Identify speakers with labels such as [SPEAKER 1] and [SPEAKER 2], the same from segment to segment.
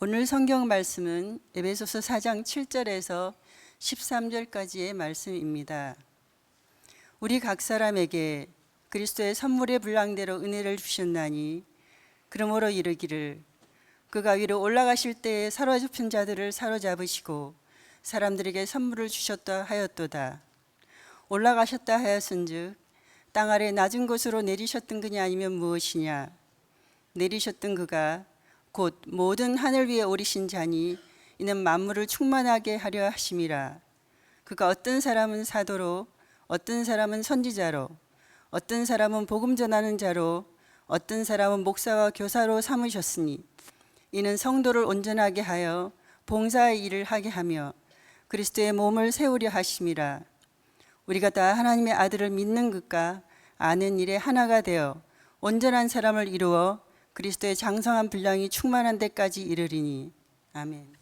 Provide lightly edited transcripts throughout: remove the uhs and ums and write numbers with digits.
[SPEAKER 1] 오늘 성경 말씀은 에베소서 4장 7절에서 13절까지의 말씀입니다. 우리 각 사람에게 그리스도의 선물의 분량대로 은혜를 주셨나니 그러므로 이르기를 그가 위로 올라가실 때에 사로잡힌 자들을 사로잡으시고 사람들에게 선물을 주셨다 하였도다. 올라가셨다 하였은즉 땅 아래 낮은 곳으로 내리셨던 그니 아니면 무엇이냐? 내리셨던 그가 곧 모든 하늘 위에 오르신 자니 이는 만물을 충만하게 하려 하심이라. 그가 어떤 사람은 사도로, 어떤 사람은 선지자로, 어떤 사람은 복음 전하는 자로, 어떤 사람은 목사와 교사로 삼으셨으니 이는 성도를 온전하게 하여 봉사의 일을 하게 하며 그리스도의 몸을 세우려 하심이라. 우리가 다 하나님의 아들을 믿는 것과 아는 일에 하나가 되어 온전한 사람을 이루어 그리스도의 장성한 분량이 충만한 데까지 이르리니. 아멘.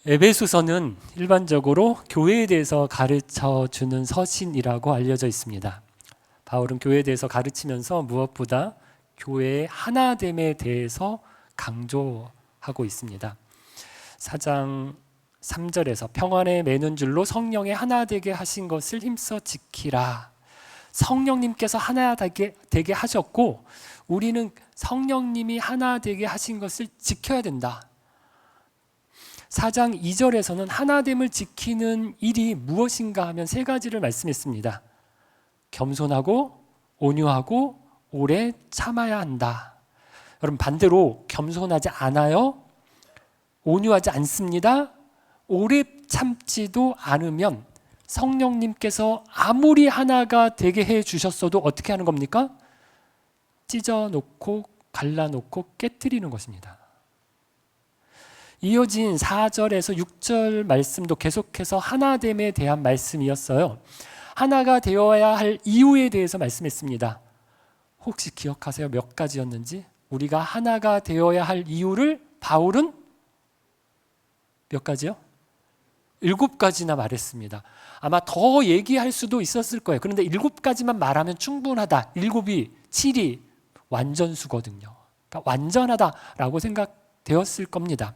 [SPEAKER 2] 에베소서는 일반적으로 교회에 대해서 가르쳐 주는 서신이라고 알려져 있습니다. 바울은 교회에 대해서 가르치면서 무엇보다 교회의 하나됨에 대해서 강조하고 있습니다. 4장 3절에서 평안에 매는 줄로 성령의 하나 되게 하신 것을 힘써 지키라. 성령님께서 하나 되게 하셨고 우리는 성령님이 하나 되게 하신 것을 지켜야 된다. 4장 2절에서는 하나됨을 지키는 일이 무엇인가 하면 세 가지를 말씀했습니다. 겸손하고 온유하고 오래 참아야 한다. 여러분 반대로 겸손하지 않아요? 온유하지 않습니다. 오래 참지도 않으면 성령님께서 아무리 하나가 되게 해 주셨어도 어떻게 하는 겁니까? 찢어놓고 갈라놓고 깨트리는 것입니다. 이어진 4절에서 6절 말씀도 계속해서 하나됨에 대한 말씀이었어요. 하나가 되어야 할 이유에 대해서 말씀했습니다. 혹시 기억하세요? 몇 가지였는지? 우리가 하나가 되어야 할 이유를 바울은 몇 가지요? 7가지나 말했습니다. 아마 더 얘기할 수도 있었을 거예요. 그런데 7가지만 말하면 충분하다. 7이 7이 완전수거든요. 그러니까 완전하다라고 생각되었을 겁니다.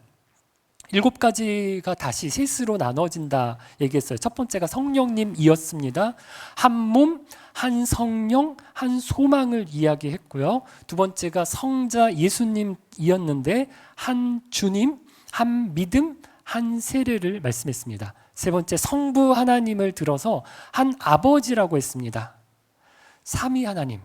[SPEAKER 2] 7가지가 다시 셋으로 나눠진다 얘기했어요. 첫 번째가 성령님이었습니다. 한 몸, 한 성령, 한 소망을 이야기했고요. 두 번째가 성자 예수님이었는데 한 주님, 한 믿음, 한 세례를 말씀했습니다. 세 번째 성부 하나님을 들어서 한 아버지라고 했습니다. 삼위 하나님,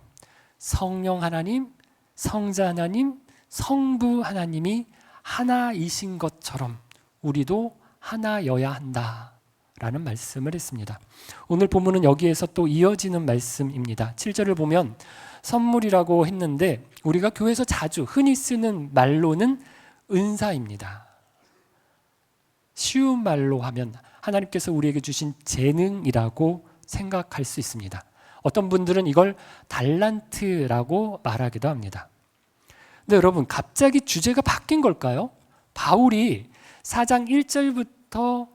[SPEAKER 2] 성령 하나님, 성자 하나님, 성부 하나님이 하나이신 것처럼 우리도 하나여야 한다라는 말씀을 했습니다. 오늘 본문은 여기에서 또 이어지는 말씀입니다. 7절을 보면 선물이라고 했는데 우리가 교회에서 자주 흔히 쓰는 말로는 은사입니다. 쉬운 말로 하면 하나님께서 우리에게 주신 재능이라고 생각할 수 있습니다. 어떤 분들은 이걸 달란트라고 말하기도 합니다. 근데 여러분 갑자기 주제가 바뀐 걸까요? 바울이 4장 1절부터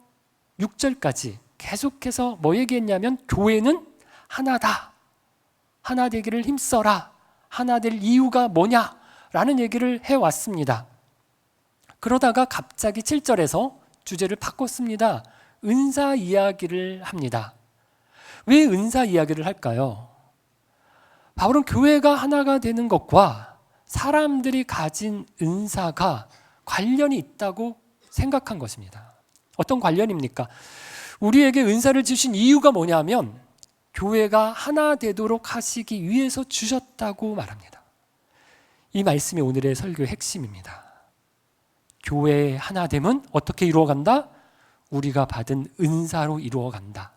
[SPEAKER 2] 6절까지 계속해서 뭐 얘기했냐면 교회는 하나다. 하나 되기를 힘써라. 하나 될 이유가 뭐냐라는 얘기를 해왔습니다. 그러다가 갑자기 7절에서 주제를 바꿨습니다. 은사 이야기를 합니다. 왜 은사 이야기를 할까요? 바울은 교회가 하나가 되는 것과 사람들이 가진 은사가 관련이 있다고 생각한 것입니다. 어떤 관련입니까? 우리에게 은사를 주신 이유가 뭐냐면 교회가 하나 되도록 하시기 위해서 주셨다고 말합니다. 이 말씀이 오늘의 설교의 핵심입니다. 교회의 하나됨은 어떻게 이루어간다? 우리가 받은 은사로 이루어간다.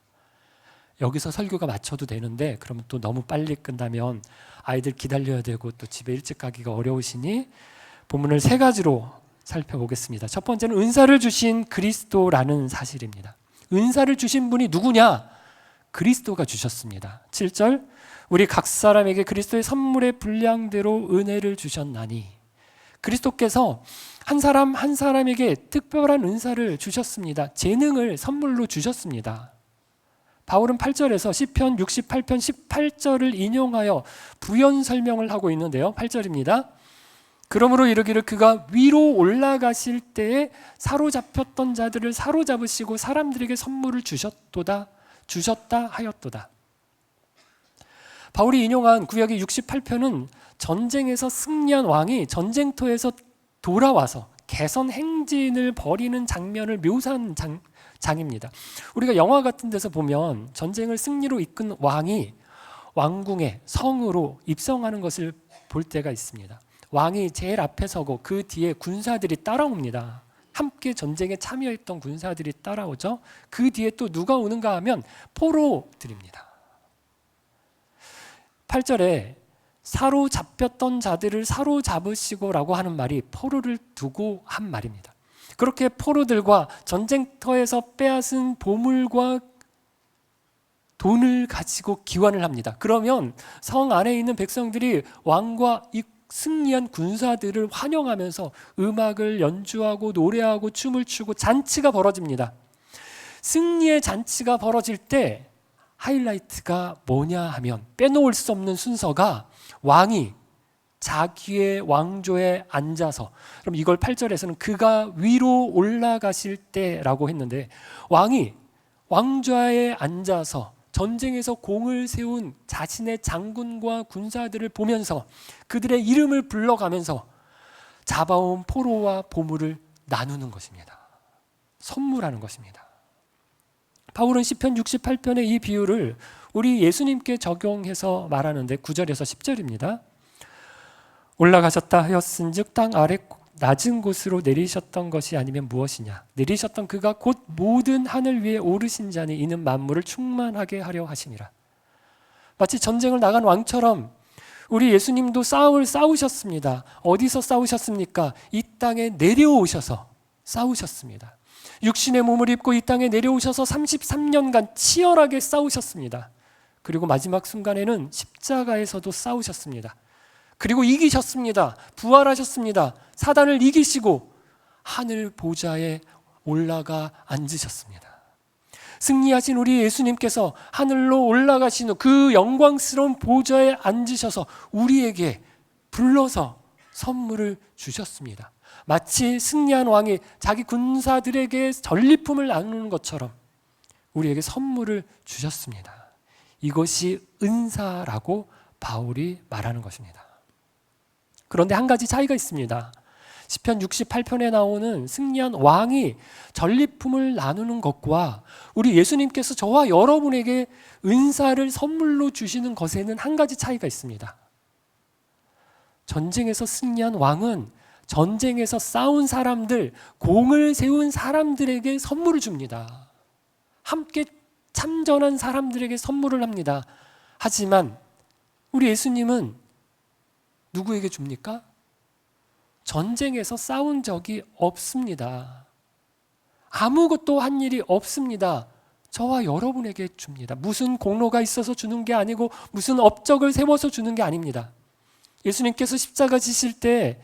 [SPEAKER 2] 여기서 설교가 맞춰도 되는데 그러면 또 너무 빨리 끝나면 아이들 기다려야 되고 또 집에 일찍 가기가 어려우시니 본문을 3가지로 살펴보겠습니다. 첫 번째는 은사를 주신 그리스도라는 사실입니다. 은사를 주신 분이 누구냐? 그리스도가 주셨습니다. 7절 우리 각 사람에게 그리스도의 선물의 분량대로 은혜를 주셨나니 그리스도께서 한 사람 한 사람에게 특별한 은사를 주셨습니다. 재능을 선물로 주셨습니다. 바울은 8절에서 시편 68편 18절을 인용하여 부연 설명을 하고 있는데요. 8절입니다. 그러므로 이르기를 그가 위로 올라가실 때에 사로잡혔던 자들을 사로잡으시고 사람들에게 선물을 주셨다 하였도다. 바울이 인용한 구약의 68편은 전쟁에서 승리한 왕이 전쟁터에서 돌아와서 개선 행진을 벌이는 장면을 묘사한 장입니다. 우리가 영화 같은 데서 보면 전쟁을 승리로 이끈 왕이 왕궁의 성으로 입성하는 것을 볼 때가 있습니다. 왕이 제일 앞에 서고 그 뒤에 군사들이 따라옵니다. 함께 전쟁에 참여했던 군사들이 따라오죠. 그 뒤에 또 누가 오는가 하면 포로들입니다. 8절에 사로잡혔던 자들을 사로잡으시고라고 하는 말이 포로를 두고 한 말입니다. 그렇게 포로들과 전쟁터에서 빼앗은 보물과 돈을 가지고 기환을 합니다. 그러면 성 안에 있는 백성들이 왕과 이 승리한 군사들을 환영하면서 음악을 연주하고 노래하고 춤을 추고 잔치가 벌어집니다. 승리의 잔치가 벌어질 때 하이라이트가 뭐냐 하면 빼놓을 수 없는 순서가 왕이 자기의 왕조에 앉아서, 그럼 이걸 8절에서는 그가 위로 올라가실 때라고 했는데, 왕이 왕좌에 앉아서 전쟁에서 공을 세운 자신의 장군과 군사들을 보면서 그들의 이름을 불러가면서 잡아온 포로와 보물을 나누는 것입니다. 선물하는 것입니다. 바울은 시편 68편의 이 비유를 우리 예수님께 적용해서 말하는데 9절에서 10절입니다. 올라가셨다 하였은즉 땅 아래 낮은 곳으로 내리셨던 것이 아니면 무엇이냐? 내리셨던 그가 곧 모든 하늘 위에 오르신 자니 이는 만물을 충만하게 하려 하심이라. 마치 전쟁을 나간 왕처럼 우리 예수님도 싸움을 싸우셨습니다. 어디서 싸우셨습니까? 이 땅에 내려오셔서 싸우셨습니다. 육신의 몸을 입고 이 땅에 내려오셔서 33년간 치열하게 싸우셨습니다. 그리고 마지막 순간에는 십자가에서도 싸우셨습니다. 그리고 이기셨습니다. 부활하셨습니다. 사단을 이기시고 하늘 보좌에 올라가 앉으셨습니다. 승리하신 우리 예수님께서 하늘로 올라가신 후 그 영광스러운 보좌에 앉으셔서 우리에게 불러서 선물을 주셨습니다. 마치 승리한 왕이 자기 군사들에게 전리품을 나누는 것처럼 우리에게 선물을 주셨습니다. 이것이 은사라고 바울이 말하는 것입니다. 그런데 한 가지 차이가 있습니다. 시편 68편에 나오는 승리한 왕이 전리품을 나누는 것과 우리 예수님께서 저와 여러분에게 은사를 선물로 주시는 것에는 한 가지 차이가 있습니다. 전쟁에서 승리한 왕은 전쟁에서 싸운 사람들, 공을 세운 사람들에게 선물을 줍니다. 함께 참전한 사람들에게 선물을 합니다. 하지만 우리 예수님은 누구에게 줍니까? 전쟁에서 싸운 적이 없습니다. 아무것도 한 일이 없습니다. 저와 여러분에게 줍니다. 무슨 공로가 있어서 주는 게 아니고 무슨 업적을 세워서 주는 게 아닙니다. 예수님께서 십자가 지실 때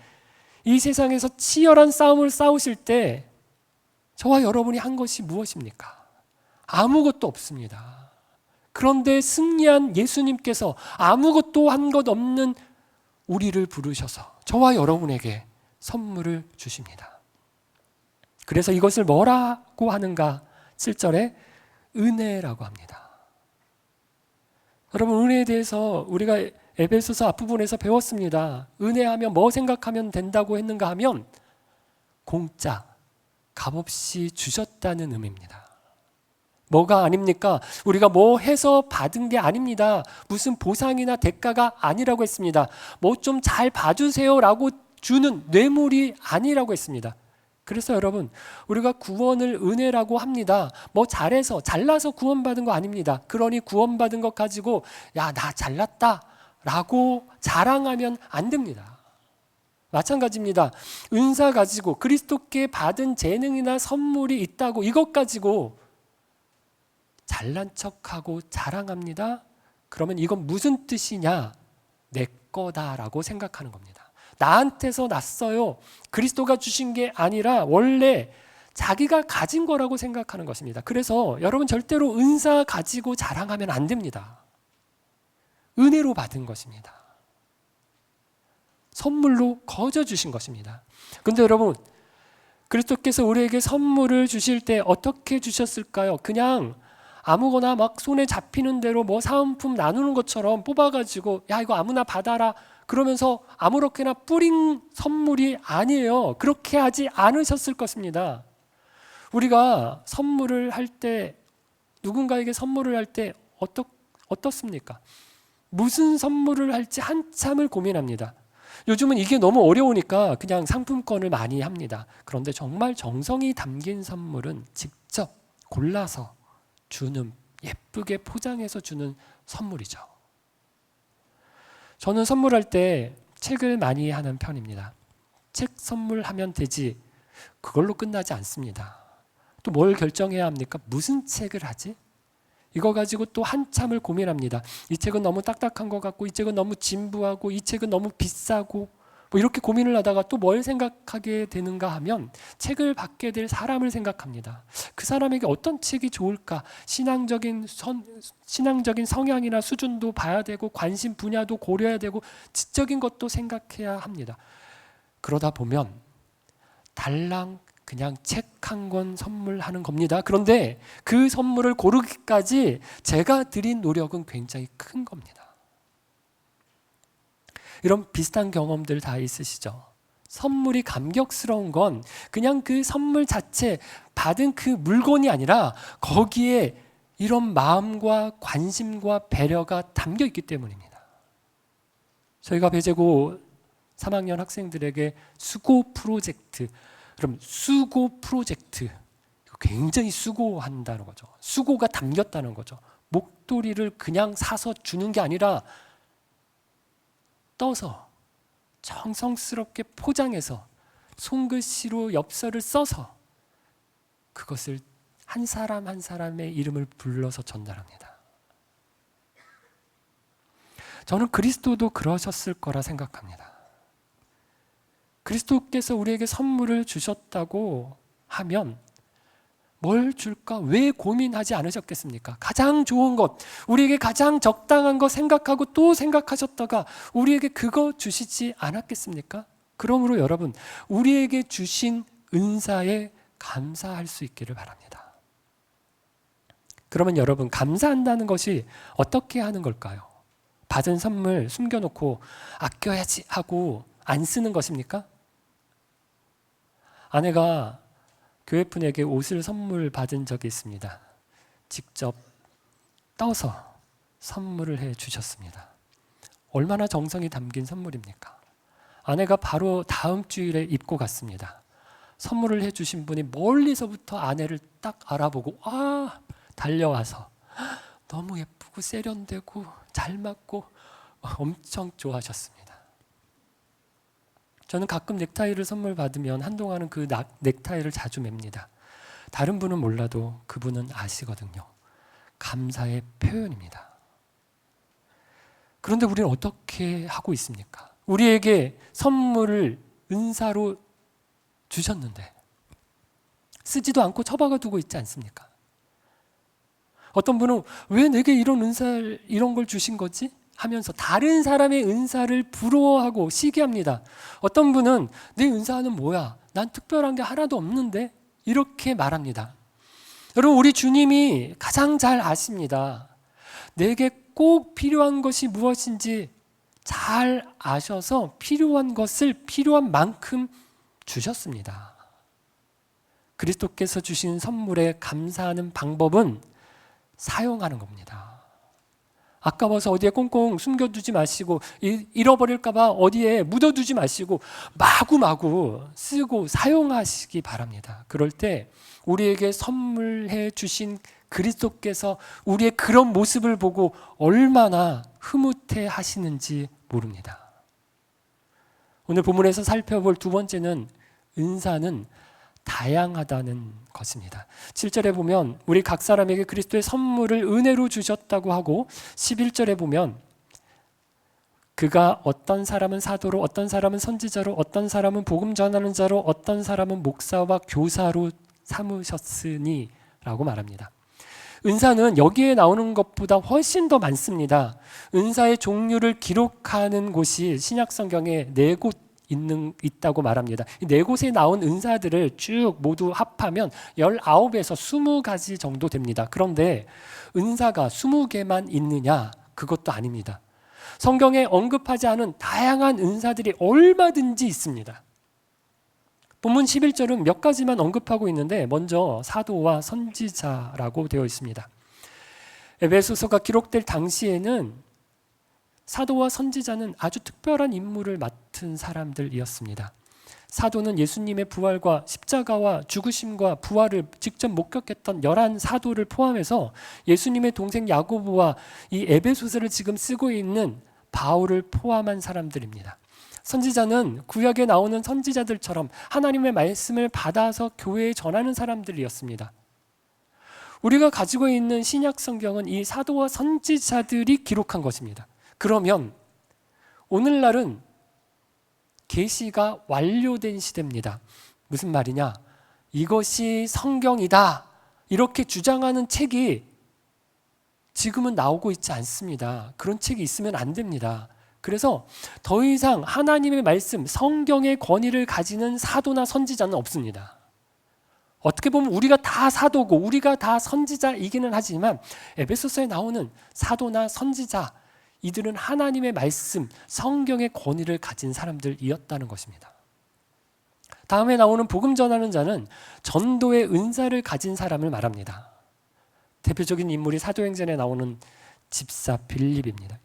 [SPEAKER 2] 이 세상에서 치열한 싸움을 싸우실 때 저와 여러분이 한 것이 무엇입니까? 아무것도 없습니다. 그런데 승리한 예수님께서 아무것도 한 것 없는 우리를 부르셔서 저와 여러분에게 선물을 주십니다. 그래서 이것을 뭐라고 하는가? 7절에 은혜라고 합니다. 여러분, 은혜에 대해서 우리가 에베소서 앞부분에서 배웠습니다. 은혜하면 뭐 생각하면 된다고 했는가 하면 공짜, 값없이 주셨다는 의미입니다. 뭐가 아닙니까? 우리가 뭐 해서 받은 게 아닙니다. 무슨 보상이나 대가가 아니라고 했습니다. 뭐 좀 잘 봐주세요라고 주는 뇌물이 아니라고 했습니다. 그래서 여러분, 우리가 구원을 은혜라고 합니다. 뭐 잘나서 구원받은 거 아닙니다. 그러니 구원받은 것 가지고 야, 나 잘났다 라고 자랑하면 안 됩니다. 마찬가지입니다. 은사 가지고 그리스도께 받은 재능이나 선물이 있다고 이것 가지고 잘난 척하고 자랑합니다. 그러면 이건 무슨 뜻이냐? 내 거다라고 생각하는 겁니다. 나한테서 났어요. 그리스도가 주신 게 아니라 원래 자기가 가진 거라고 생각하는 것입니다. 그래서 여러분 절대로 은사 가지고 자랑하면 안 됩니다. 은혜로 받은 것입니다. 선물로 거저 주신 것입니다. 그런데 여러분, 그리스도께서 우리에게 선물을 주실 때 어떻게 주셨을까요? 그냥 아무거나 막 손에 잡히는 대로 뭐 사은품 나누는 것처럼 뽑아가지고 야 이거 아무나 받아라 그러면서 아무렇게나 뿌린 선물이 아니에요. 그렇게 하지 않으셨을 것입니다. 우리가 선물을 할 때, 누군가에게 선물을 할 때 어떻습니까? 무슨 선물을 할지 한참을 고민합니다. 요즘은 이게 너무 어려우니까 그냥 상품권을 많이 합니다. 그런데 정말 정성이 담긴 선물은 직접 골라서 주는, 예쁘게 포장해서 주는 선물이죠. 저는 선물할 때 책을 많이 하는 편입니다. 책 선물하면 되지 그걸로 끝나지 않습니다. 또 뭘 결정해야 합니까? 무슨 책을 하지? 이거 가지고 또 한참을 고민합니다. 이 책은 너무 딱딱한 것 같고 이 책은 너무 진부하고 이 책은 너무 비싸고 뭐 이렇게 고민을 하다가 또 뭘 생각하게 되는가 하면 책을 받게 될 사람을 생각합니다. 그 사람에게 어떤 책이 좋을까? 신앙적인 성향이나 수준도 봐야 되고 관심 분야도 고려해야 되고 지적인 것도 생각해야 합니다. 그러다 보면 달랑 그냥 책 한 권 선물하는 겁니다. 그런데 그 선물을 고르기까지 제가 들인 노력은 굉장히 큰 겁니다. 이런 비슷한 경험들 다 있으시죠? 선물이 감격스러운 건 그냥 그 선물 자체 받은 그 물건이 아니라 거기에 이런 마음과 관심과 배려가 담겨 있기 때문입니다. 저희가 배재고 3학년 학생들에게 수고 프로젝트, 그럼 수고 프로젝트, 굉장히 수고한다는 거죠. 수고가 담겼다는 거죠. 목도리를 그냥 사서 주는 게 아니라 떠서 정성스럽게 포장해서 손글씨로 엽서를 써서 그것을 한 사람 한 사람의 이름을 불러서 전달합니다. 저는 그리스도도 그러셨을 거라 생각합니다. 그리스도께서 우리에게 선물을 주셨다고 하면 뭘 줄까? 왜 고민하지 않으셨겠습니까? 가장 좋은 것, 우리에게 가장 적당한 것 생각하고 또 생각하셨다가 우리에게 그거 주시지 않았겠습니까? 그러므로 여러분, 우리에게 주신 은사에 감사할 수 있기를 바랍니다. 그러면 여러분, 감사한다는 것이 어떻게 하는 걸까요? 받은 선물 숨겨놓고 아껴야지 하고 안 쓰는 것입니까? 아내가 교회분에게 옷을 선물 받은 적이 있습니다. 직접 떠서 선물을 해 주셨습니다. 얼마나 정성이 담긴 선물입니까? 아내가 바로 다음 주일에 입고 갔습니다. 선물을 해 주신 분이 멀리서부터 아내를 딱 알아보고 달려와서 너무 예쁘고 세련되고 잘 맞고 엄청 좋아하셨습니다. 저는 가끔 넥타이를 선물 받으면 한동안은 그 넥타이를 자주 맵니다. 다른 분은 몰라도 그분은 아시거든요. 감사의 표현입니다. 그런데 우리는 어떻게 하고 있습니까? 우리에게 선물을 은사로 주셨는데 쓰지도 않고 처박아 두고 있지 않습니까? 어떤 분은 왜 내게 이런 은사를, 이런 걸 주신 거지? 하면서 다른 사람의 은사를 부러워하고 시기합니다. 어떤 분은 내 은사는 뭐야? 난 특별한 게 하나도 없는데? 이렇게 말합니다. 여러분, 우리 주님이 가장 잘 아십니다. 내게 꼭 필요한 것이 무엇인지 잘 아셔서 필요한 것을 필요한 만큼 주셨습니다. 그리스도께서 주신 선물에 감사하는 방법은 사용하는 겁니다. 아까워서 어디에 꽁꽁 숨겨두지 마시고 잃어버릴까 봐 어디에 묻어두지 마시고 마구마구 쓰고 사용하시기 바랍니다. 그럴 때 우리에게 선물해 주신 그리스도께서 우리의 그런 모습을 보고 얼마나 흐뭇해 하시는지 모릅니다. 오늘 본문에서 살펴볼 두 번째는 은사는 다양하다는 것입니다. 7절에 보면 우리 각 사람에게 그리스도의 선물을 은혜로 주셨다고 하고 11절에 보면 그가 어떤 사람은 사도로, 어떤 사람은 선지자로, 어떤 사람은 복음 전하는 자로, 어떤 사람은 목사와 교사로 삼으셨으니라고 말합니다. 은사는 여기에 나오는 것보다 훨씬 더 많습니다. 은사의 종류를 기록하는 곳이 신약 성경에 4곳 있다고 말합니다. 이 4곳에 나온 은사들을 쭉 모두 합하면 19에서 20가지 정도 됩니다. 그런데 은사가 20개만 있느냐? 그것도 아닙니다. 성경에 언급하지 않은 다양한 은사들이 얼마든지 있습니다. 본문 11절은 몇 가지만 언급하고 있는데 먼저 사도와 선지자라고 되어 있습니다. 에베소서가 기록될 당시에는 사도와 선지자는 아주 특별한 임무를 맡은 사람들이었습니다. 사도는 예수님의 부활과 십자가와 죽으심과 부활을 직접 목격했던 11사도를 포함해서 예수님의 동생 야고보와 이 에베소서를 지금 쓰고 있는 바울을 포함한 사람들입니다. 선지자는 구약에 나오는 선지자들처럼 하나님의 말씀을 받아서 교회에 전하는 사람들이었습니다. 우리가 가지고 있는 신약 성경은 이 사도와 선지자들이 기록한 것입니다. 그러면 오늘날은 계시가 완료된 시대입니다. 무슨 말이냐? 이것이 성경이다 이렇게 주장하는 책이 지금은 나오고 있지 않습니다. 그런 책이 있으면 안 됩니다. 그래서 더 이상 하나님의 말씀, 성경의 권위를 가지는 사도나 선지자는 없습니다. 어떻게 보면 우리가 다 사도고 우리가 다 선지자이기는 하지만 에베소서에 나오는 사도나 선지자, 이들은 하나님의 말씀, 성경의 권위를 가진 사람들이었다는 것입니다. 다음에 나오는 복음 전하는 자는 전도의 은사를 가진 사람을 말합니다. 대표적인 인물이 사도행전에 나오는 집사 빌립입니다.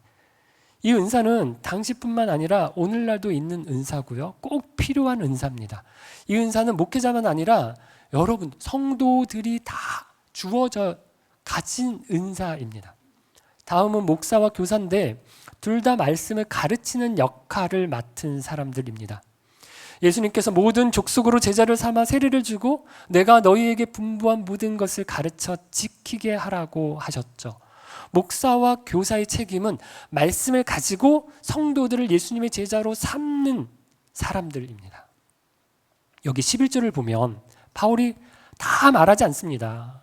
[SPEAKER 2] 이 은사는 당시뿐만 아니라 오늘날도 있는 은사고요. 꼭 필요한 은사입니다. 이 은사는 목회자만 아니라 여러분 성도들이 다 주어져 가진 은사입니다. 다음은 목사와 교사인데 둘 다 말씀을 가르치는 역할을 맡은 사람들입니다. 예수님께서 모든 족속으로 제자를 삼아 세례를 주고 내가 너희에게 분부한 모든 것을 가르쳐 지키게 하라고 하셨죠. 목사와 교사의 책임은 말씀을 가지고 성도들을 예수님의 제자로 삼는 사람들입니다. 여기 11절을 보면 바울이 다 말하지 않습니다.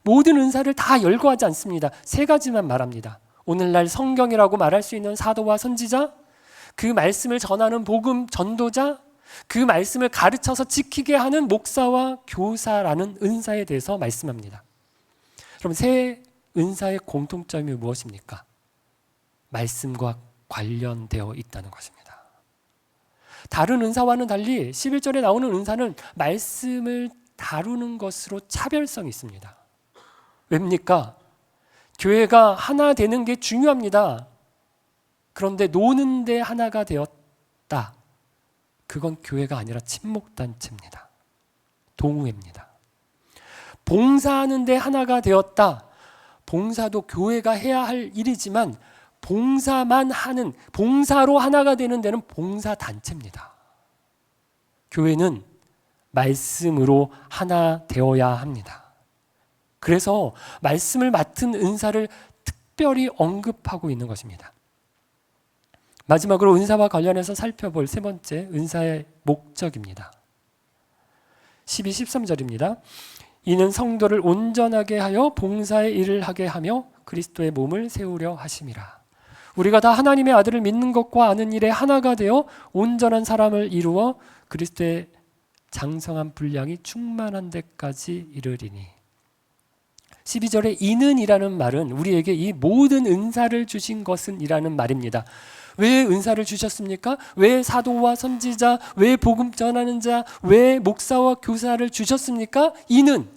[SPEAKER 2] 모든 은사를 다 열거하지 않습니다. 3가지만 말합니다. 오늘날 성경이라고 말할 수 있는 사도와 선지자, 그 말씀을 전하는 복음 전도자, 그 말씀을 가르쳐서 지키게 하는 목사와 교사라는 은사에 대해서 말씀합니다. 그럼 3 은사의 공통점이 무엇입니까? 말씀과 관련되어 있다는 것입니다. 다른 은사와는 달리 11절에 나오는 은사는 말씀을 다루는 것으로 차별성이 있습니다. 왜입니까? 교회가 하나 되는 게 중요합니다. 그런데 노는데 하나가 되었다. 그건 교회가 아니라 친목단체입니다. 동호회입니다. 봉사하는데 하나가 되었다. 봉사도 교회가 해야 할 일이지만 봉사만 하는, 봉사로 하나가 되는 데는 봉사단체입니다. 교회는 말씀으로 하나 되어야 합니다. 그래서 말씀을 맡은 은사를 특별히 언급하고 있는 것입니다. 마지막으로 은사와 관련해서 살펴볼 3번째 은사의 목적입니다. 12, 13절입니다. 이는 성도를 온전하게 하여 봉사의 일을 하게 하며 그리스도의 몸을 세우려 하심이라. 우리가 다 하나님의 아들을 믿는 것과 아는 일에 하나가 되어 온전한 사람을 이루어 그리스도의 장성한 분량이 충만한 데까지 이르리니. 12절에 이는이라는 말은 우리에게 이 모든 은사를 주신 것은 이라는 말입니다. 왜 은사를 주셨습니까? 왜 사도와 선지자, 왜 복음 전하는 자, 왜 목사와 교사를 주셨습니까? 이는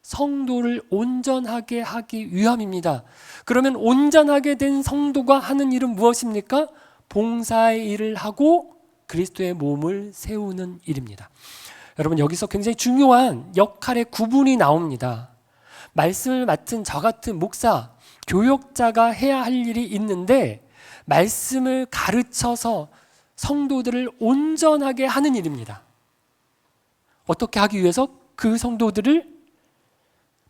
[SPEAKER 2] 성도를 온전하게 하기 위함입니다. 그러면 온전하게 된 성도가 하는 일은 무엇입니까? 봉사의 일을 하고 그리스도의 몸을 세우는 일입니다. 여러분, 여기서 굉장히 중요한 역할의 구분이 나옵니다. 말씀을 맡은 저 같은 목사, 교역자가 해야 할 일이 있는데 말씀을 가르쳐서 성도들을 온전하게 하는 일입니다. 어떻게 하기 위해서? 그 성도들을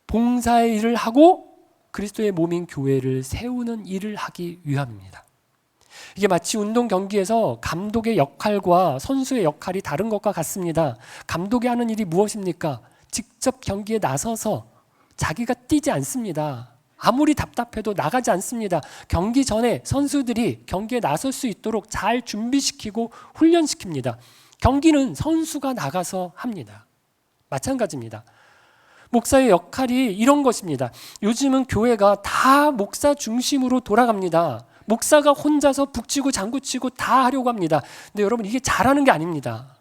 [SPEAKER 2] 봉사의 일을 하고 그리스도의 몸인 교회를 세우는 일을 하기 위함입니다. 이게 마치 운동 경기에서 감독의 역할과 선수의 역할이 다른 것과 같습니다. 감독이 하는 일이 무엇입니까? 직접 경기에 나서서 자기가 뛰지 않습니다. 아무리 답답해도 나가지 않습니다. 경기 전에 선수들이 경기에 나설 수 있도록 잘 준비시키고 훈련시킵니다. 경기는 선수가 나가서 합니다. 마찬가지입니다. 목사의 역할이 이런 것입니다. 요즘은 교회가 다 목사 중심으로 돌아갑니다. 목사가 혼자서 북치고 장구치고 다 하려고 합니다. 근데 여러분, 이게 잘하는 게 아닙니다.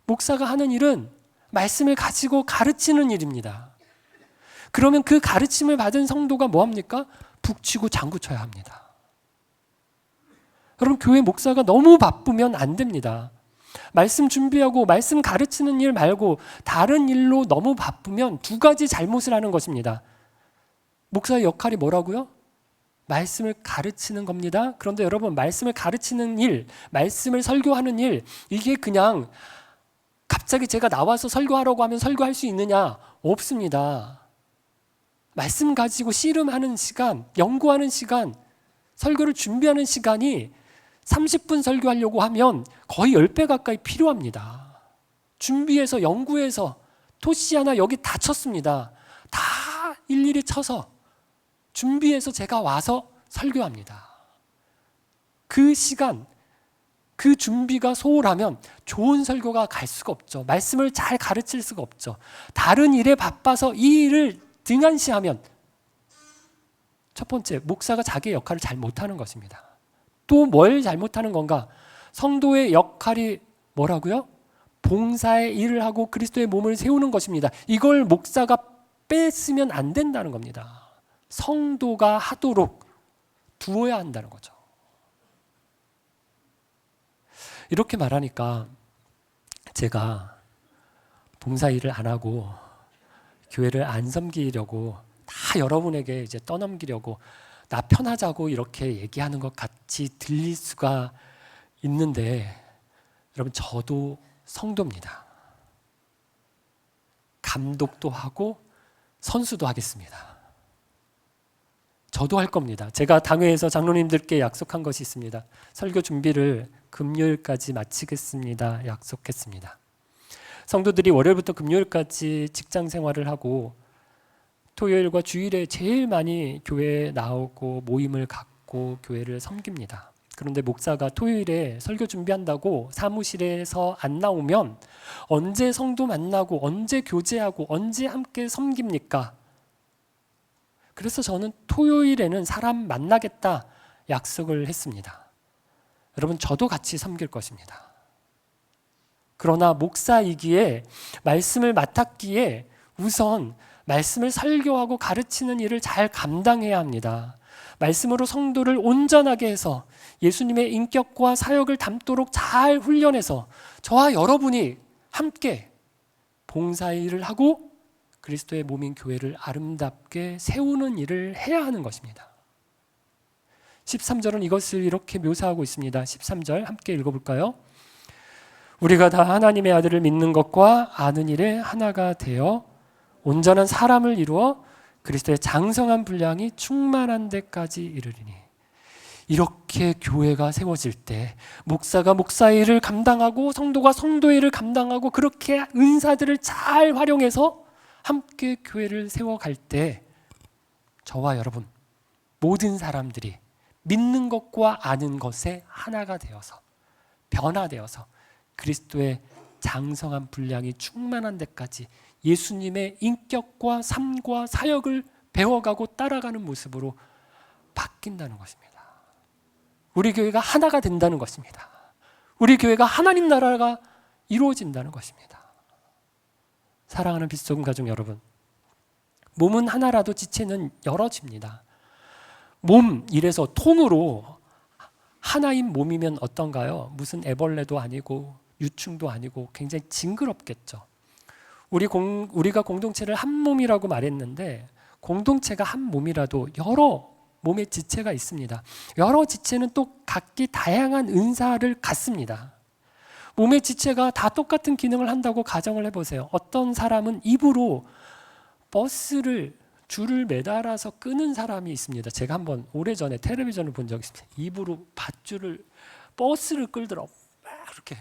[SPEAKER 2] 목사가 하는 일은 말씀을 가지고 가르치는 일입니다. 그러면 그 가르침을 받은 성도가 뭐합니까? 북치고 장구쳐야 합니다. 여러분, 교회 목사가 너무 바쁘면 안 됩니다. 말씀 준비하고 말씀 가르치는 일 말고 다른 일로 너무 바쁘면 두 가지 잘못을 하는 것입니다. 목사의 역할이 뭐라고요? 말씀을 가르치는 겁니다. 그런데 여러분, 말씀을 가르치는 일, 말씀을 설교하는 일, 이게 그냥 갑자기 제가 나와서 설교하라고 하면 설교할 수 있느냐? 없습니다. 말씀 가지고 씨름하는 시간, 연구하는 시간, 설교를 준비하는 시간이 30분 설교하려고 하면 거의 10배 가까이 필요합니다. 준비해서 연구해서 토시 하나 여기 다 쳤습니다. 다 일일이 쳐서 준비해서 제가 와서 설교합니다. 그 시간, 그 준비가 소홀하면 좋은 설교가 갈 수가 없죠. 말씀을 잘 가르칠 수가 없죠. 다른 일에 바빠서 이 일을 등한시하면 첫 번째, 목사가 자기의 역할을 잘 못하는 것입니다. 또 뭘 잘못하는 건가? 성도의 역할이 뭐라고요? 봉사의 일을 하고 그리스도의 몸을 세우는 것입니다. 이걸 목사가 뺐으면 안 된다는 겁니다. 성도가 하도록 두어야 한다는 거죠. 이렇게 말하니까 제가 봉사 일을 안 하고 교회를 안 섬기려고 다 여러분에게 이제 떠넘기려고 나 편하자고 이렇게 얘기하는 것 같이 들릴 수가 있는데, 여러분, 저도 성도입니다. 감독도 하고 선수도 하겠습니다. 저도 할 겁니다. 제가 당회에서 장로님들께 약속한 것이 있습니다. 설교 준비를 금요일까지 마치겠습니다. 약속했습니다. 성도들이 월요일부터 금요일까지 직장 생활을 하고 토요일과 주일에 제일 많이 교회에 나오고 모임을 갖고 교회를 섬깁니다. 그런데 목사가 토요일에 설교 준비한다고 사무실에서 안 나오면 언제 성도 만나고 언제 교제하고 언제 함께 섬깁니까? 그래서 저는 토요일에는 사람 만나겠다 약속을 했습니다. 여러분, 저도 같이 섬길 것입니다. 그러나 목사이기에, 말씀을 맡았기에 우선 말씀을 설교하고 가르치는 일을 잘 감당해야 합니다. 말씀으로 성도를 온전하게 해서 예수님의 인격과 사역을 담도록 잘 훈련해서 저와 여러분이 함께 봉사의 일을 하고 그리스도의 몸인 교회를 아름답게 세우는 일을 해야 하는 것입니다. 13절은 이것을 이렇게 묘사하고 있습니다. 13절 함께 읽어볼까요? 우리가 다 하나님의 아들을 믿는 것과 아는 일에 하나가 되어 온전한 사람을 이루어 그리스도의 장성한 분량이 충만한 데까지 이르리니. 이렇게 교회가 세워질 때 목사가 목사의 일을 감당하고 성도가 성도의 일을 감당하고 그렇게 은사들을 잘 활용해서 함께 교회를 세워갈 때 저와 여러분 모든 사람들이 믿는 것과 아는 것에 하나가 되어서 변화되어서 그리스도의 장성한 분량이 충만한 데까지 예수님의 인격과 삶과 사역을 배워가고 따라가는 모습으로 바뀐다는 것입니다. 우리 교회가 하나가 된다는 것입니다. 우리 교회가 하나님 나라가 이루어진다는 것입니다. 사랑하는 빛소금 가족 여러분, 몸은 하나라도 지체는 여러집니다. 몸, 이래서 통으로 하나인 몸이면 어떤가요? 무슨 애벌레도 아니고 유충도 아니고 굉장히 징그럽겠죠. 우리가 공동체를 한 몸이라고 말했는데 공동체가 한 몸이라도 여러 몸의 지체가 있습니다. 여러 지체는 또 각기 다양한 은사를 갖습니다. 몸의 지체가 다 똑같은 기능을 한다고 가정을 해보세요. 어떤 사람은 입으로 버스를 줄을 매달아서 끄는 사람이 있습니다. 제가 한번 오래전에 텔레비전을 본 적이 있습니다. 입으로 밧줄을 버스를 끌더라고 막 이렇게.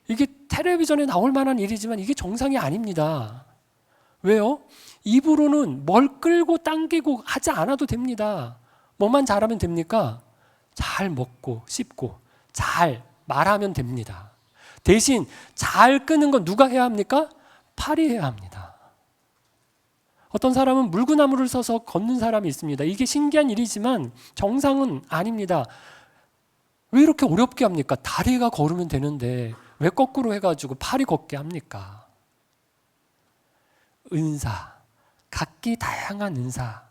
[SPEAKER 2] 이게 텔레비전에 나올 만한 일이지만 이게 정상이 아닙니다. 왜요? 입으로는 뭘 끌고 당기고 하지 않아도 됩니다. 뭐만 잘하면 됩니까? 잘 먹고 씹고 잘 말하면 됩니다. 대신 잘 끄는 건 누가 해야 합니까? 팔이 해야 합니다. 어떤 사람은 물구나무를 서서 걷는 사람이 있습니다. 이게 신기한 일이지만 정상은 아닙니다. 왜 이렇게 어렵게 합니까? 다리가 걸으면 되는데 왜 거꾸로 해가지고 팔이 걷게 합니까? 은사, 각기 다양한 은사,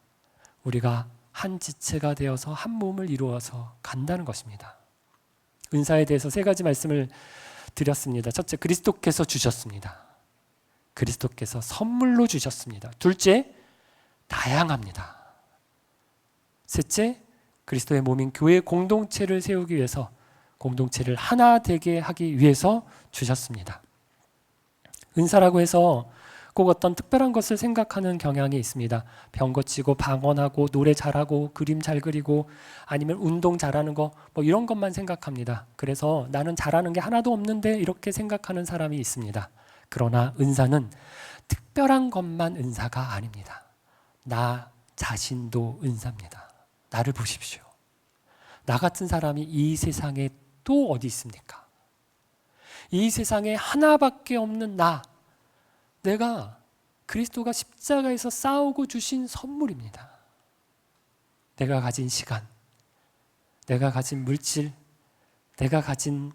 [SPEAKER 2] 우리가 한 지체가 되어서 한 몸을 이루어서 간다는 것입니다. 은사에 대해서 세 가지 말씀을 드렸습니다. 첫째, 그리스도께서 주셨습니다. 그리스도께서 선물로 주셨습니다. 둘째, 다양합니다. 셋째, 그리스도의 몸인 교회 공동체를 세우기 위해서, 공동체를 하나 되게 하기 위해서 주셨습니다. 은사라고 해서 꼭 어떤 특별한 것을 생각하는 경향이 있습니다. 병 고치고 방언하고 노래 잘하고 그림 잘 그리고 아니면 운동 잘하는 거 뭐 이런 것만 생각합니다. 그래서 나는 잘하는 게 하나도 없는데 이렇게 생각하는 사람이 있습니다. 그러나 은사는 특별한 것만 은사가 아닙니다. 나 자신도 은사입니다. 나를 보십시오. 나 같은 사람이 이 세상에 또 어디 있습니까? 이 세상에 하나밖에 없는 내가 그리스도가 십자가에서 싸우고 주신 선물입니다. 내가 가진 시간, 내가 가진 물질, 내가 가진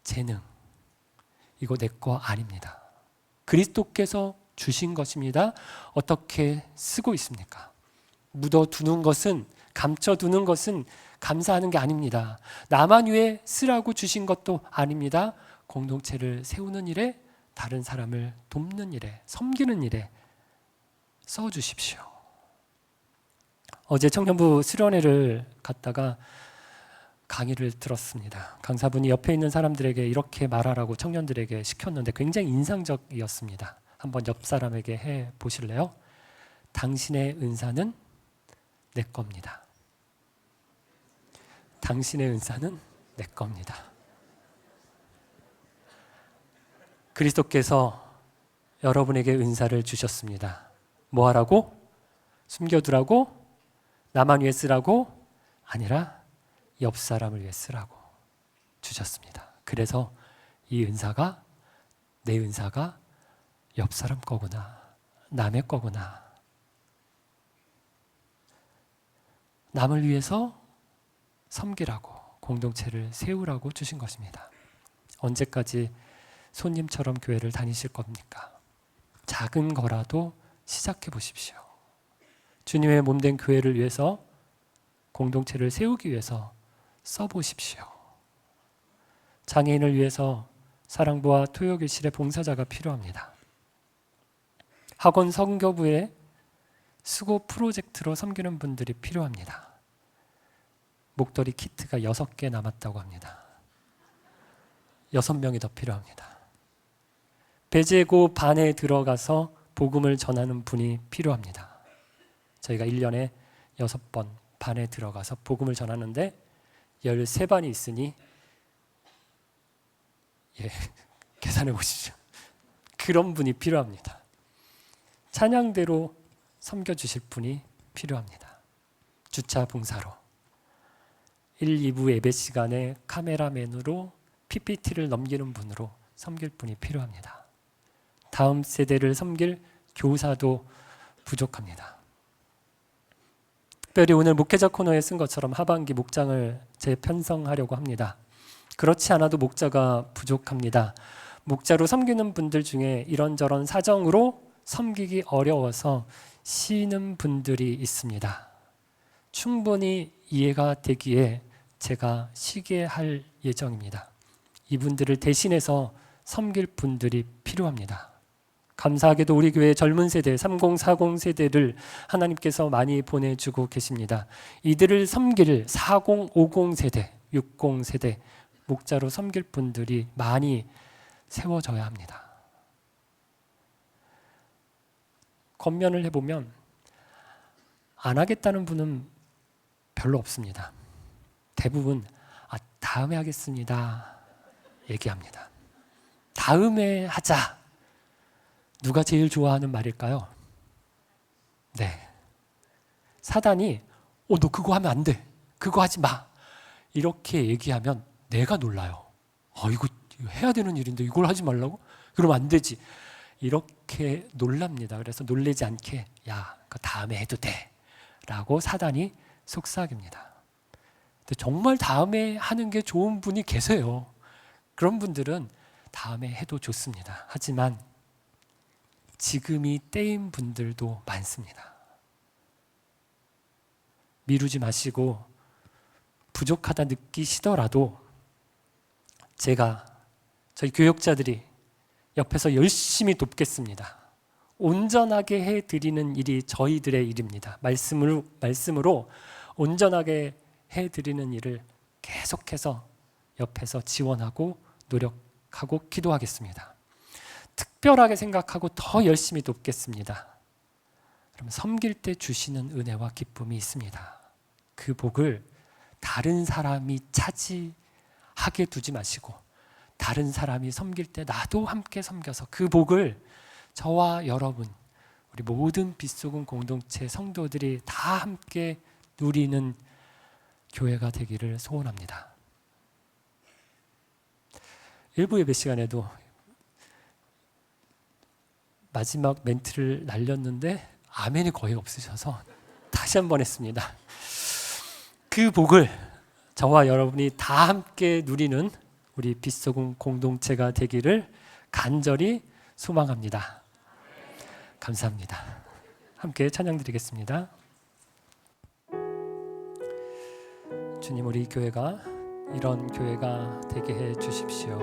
[SPEAKER 2] 재능, 이거 내 거 아닙니다. 그리스도께서 주신 것입니다. 어떻게 쓰고 있습니까? 묻어두는 것은, 감춰두는 것은 감사하는 게 아닙니다. 나만 위해 쓰라고 주신 것도 아닙니다. 공동체를 세우는 일에, 다른 사람을 돕는 일에, 섬기는 일에 써주십시오. 어제 청년부 수련회를 갔다가 강의를 들었습니다. 강사분이 옆에 있는 사람들에게 이렇게 말하라고 청년들에게 시켰는데 굉장히 인상적이었습니다. 한번 옆 사람에게 해 보실래요? 당신의 은사는 내 겁니다. 당신의 은사는 내 겁니다. 그리스도께서 여러분에게 은사를 주셨습니다. 뭐 하라고? 숨겨두라고? 나만 위해 쓰라고? 아니라 옆 사람을 위해 쓰라고 주셨습니다. 그래서 이 은사가, 내 은사가 옆 사람 거구나, 남의 거구나. 남을 위해서 섬기라고, 공동체를 세우라고 주신 것입니다. 언제까지 손님처럼 교회를 다니실 겁니까? 작은 거라도 시작해 보십시오. 주님의 몸된 교회를 위해서, 공동체를 세우기 위해서 써보십시오. 장애인을 위해서 사랑부와 토요교실의 봉사자가 필요합니다. 학원 선교부에 수고 프로젝트로 섬기는 분들이 필요합니다. 목도리 키트가 6개 남았다고 합니다. 6명이 더 필요합니다. 배제고 반에 들어가서 복음을 전하는 분이 필요합니다. 저희가 1년에 6번 반에 들어가서 복음을 전하는데 13반이 있으니 계산해 보시죠. 그런 분이 필요합니다. 찬양대로 섬겨주실 분이 필요합니다. 주차 봉사로, 1, 2부 예배 시간에 카메라맨으로 PPT를 넘기는 분으로 섬길 분이 필요합니다. 다음 세대를 섬길 교사도 부족합니다. 특별히 오늘 목회자 코너에 쓴 것처럼 하반기 목장을 재편성하려고 합니다. 그렇지 않아도 목자가 부족합니다. 목자로 섬기는 분들 중에 이런저런 사정으로 섬기기 어려워서 쉬는 분들이 있습니다. 충분히 이해가 되기에 제가 쉬게 할 예정입니다. 이분들을 대신해서 섬길 분들이 필요합니다. 감사하게도 우리 교회 젊은 세대, 30, 40 세대를 하나님께서 많이 보내주고 계십니다. 이들을 섬길 40, 50 세대, 60 세대, 목자로 섬길 분들이 많이 세워져야 합니다. 권면을 해보면 안 하겠다는 분은 별로 없습니다. 대부분 다음에 하겠습니다 얘기합니다. 다음에 하자. 누가 제일 좋아하는 말일까요? 네. 사단이 너 그거 하면 안 돼. 그거 하지 마. 이렇게 얘기하면 내가 놀라요. 이거 해야 되는 일인데 이걸 하지 말라고? 그러면 안 되지. 이렇게 놀랍니다. 그래서 놀라지 않게 그 다음에 해도 돼. 라고 사단이 속삭입니다. 근데 정말 다음에 하는 게 좋은 분이 계세요. 그런 분들은 다음에 해도 좋습니다. 하지만 지금이 때인 분들도 많습니다. 미루지 마시고 부족하다 느끼시더라도 저희 교역자들이 옆에서 열심히 돕겠습니다. 온전하게 해드리는 일이 저희들의 일입니다. 말씀으로 온전하게 해드리는 일을 계속해서 옆에서 지원하고 노력하고 기도하겠습니다. 특별하게 생각하고 더 열심히 돕겠습니다. 그럼 섬길 때 주시는 은혜와 기쁨이 있습니다. 그 복을 다른 사람이 차지하게 두지 마시고 다른 사람이 섬길 때 나도 함께 섬겨서 그 복을 저와 여러분, 우리 모든 빛소금 공동체 성도들이 다 함께 누리는 교회가 되기를 소원합니다. 일부 예배 시간에도 마지막 멘트를 날렸는데 아멘이 거의 없으셔서 다시 한번 했습니다. 그 복을 저와 여러분이 다 함께 누리는 우리 빛소금 공동체가 되기를 간절히 소망합니다. 감사합니다. 함께 찬양 드리겠습니다. 주님, 우리 교회가 이런 교회가 되게 해 주십시오.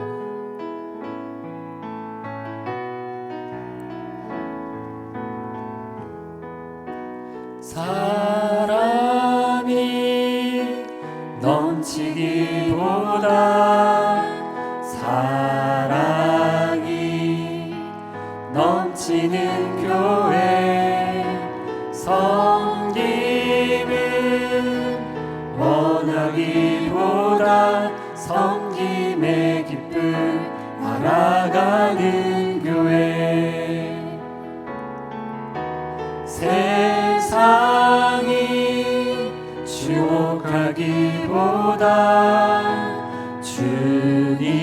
[SPEAKER 2] 사랑이 넘치기보다 사랑이 넘치는 교회 섬김을 원하기보다 섬김의 기쁨 알아가는 교회 세상이 주목하기보다 주님이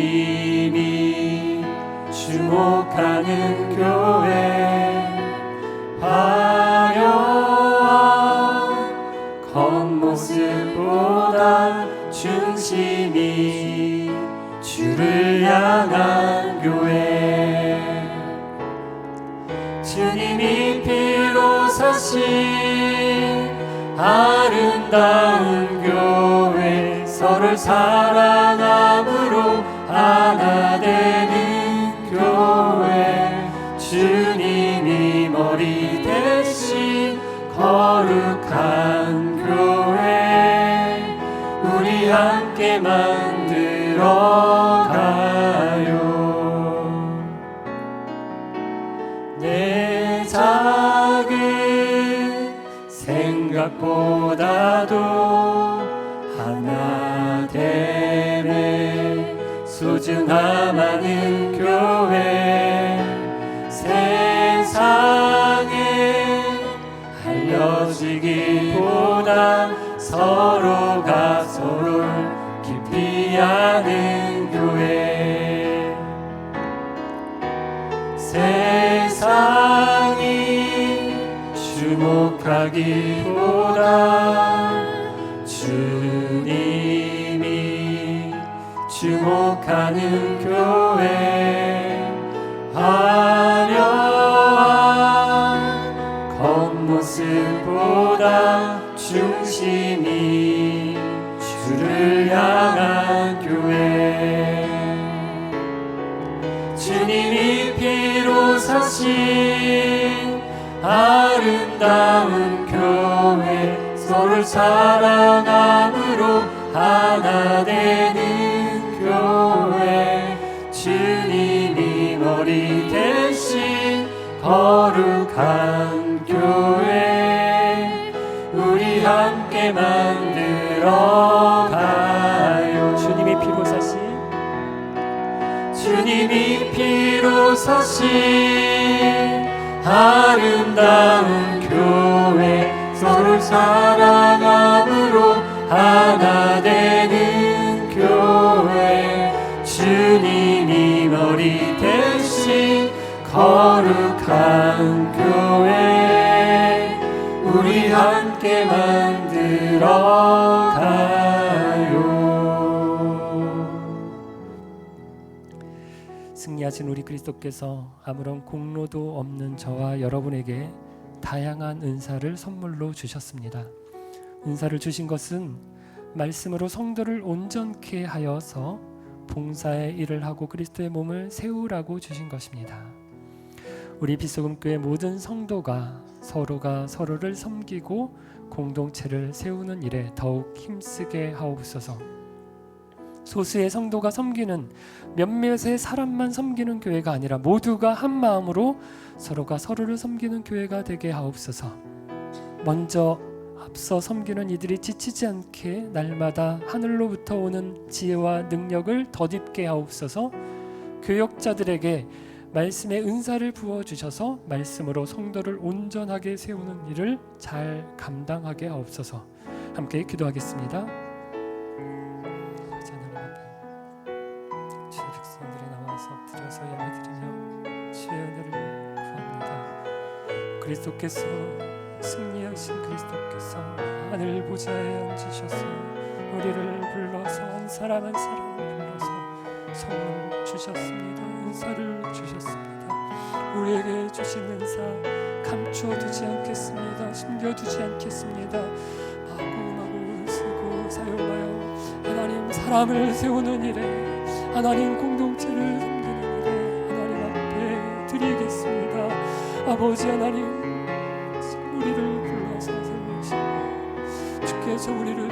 [SPEAKER 2] 주목하는 교회 화려한 겉모습보다 중심이 주를 향한 교회 주님이 피로 사신 아름다운 교회 서로를 사랑함으로 하나 되는 교회 주님이 머리 대신 거룩한 교회 우리 함께 만들어가요. 내 작은 생각보다도 하나 됨에 소중함 아는 교회 세상에 알려지기보다 서로가 서로를 깊이 아는 교회 세상이 주목하기보다 주님이 주목하는 교회 화려한 겉모습보다 중심이 주를 향한 교회 주님이 피로 사신 아름다운 교회 서로를 사랑함으로 하나 되는 교회 주님이 머리 대신 거룩한 교회 우리 함께 만들어가요. 주님이 피로 사신 주님이 주님이 피로 사신 아름다운 교회, 서로 사랑함으로 하나 되는 교회, 주님이 머리 대신 거룩한 교회, 우리 함께 만들어 가요. 승리하신 우리 그리스도께서 아무런 공로도 없는 저와 여러분에게 다양한 은사를 선물로 주셨습니다. 은사를 주신 것은 말씀으로 성도를 온전케 하여서 봉사의 일을 하고 그리스도의 몸을 세우라고 주신 것입니다. 우리 빛소금교회 모든 성도가 서로가 서로를 섬기고 공동체를 세우는 일에 더욱 힘쓰게 하옵소서. 소수의 성도가 섬기는, 몇몇의 사람만 섬기는 교회가 아니라 모두가 한 마음으로 서로가 서로를 섬기는 교회가 되게 하옵소서. 먼저 앞서 섬기는 이들이 지치지 않게 날마다 하늘로부터 오는 지혜와 능력을 덧입게 하옵소서. 교역자들에게 말씀의 은사를 부어주셔서 말씀으로 성도를 온전하게 세우는 일을 잘 감당하게 하옵소서. 함께 기도하겠습니다. 주의 백성들이 나와서 엎드려서 예배드리며 주의 은혜를 구합니다. 그리스도께서, 승리하신 그리스도께서 하늘 보좌에 앉으셔서 우리를 불러서 한 사람 한 사람을 불러서 선물 주셨습니다. 은사를 주셨습니다. 우리에게 주신 은사 감춰두지 않겠습니다. 숨겨두지 않겠습니다. 마구마구 쓰고 사용하여 하나님 사람을 세우는 일에, 하나님 공동체를 섬기는 일에 하나님 앞에 드리겠습니다. 아버지 하나님, 우리를 불러서 세우시고 주께서 우리를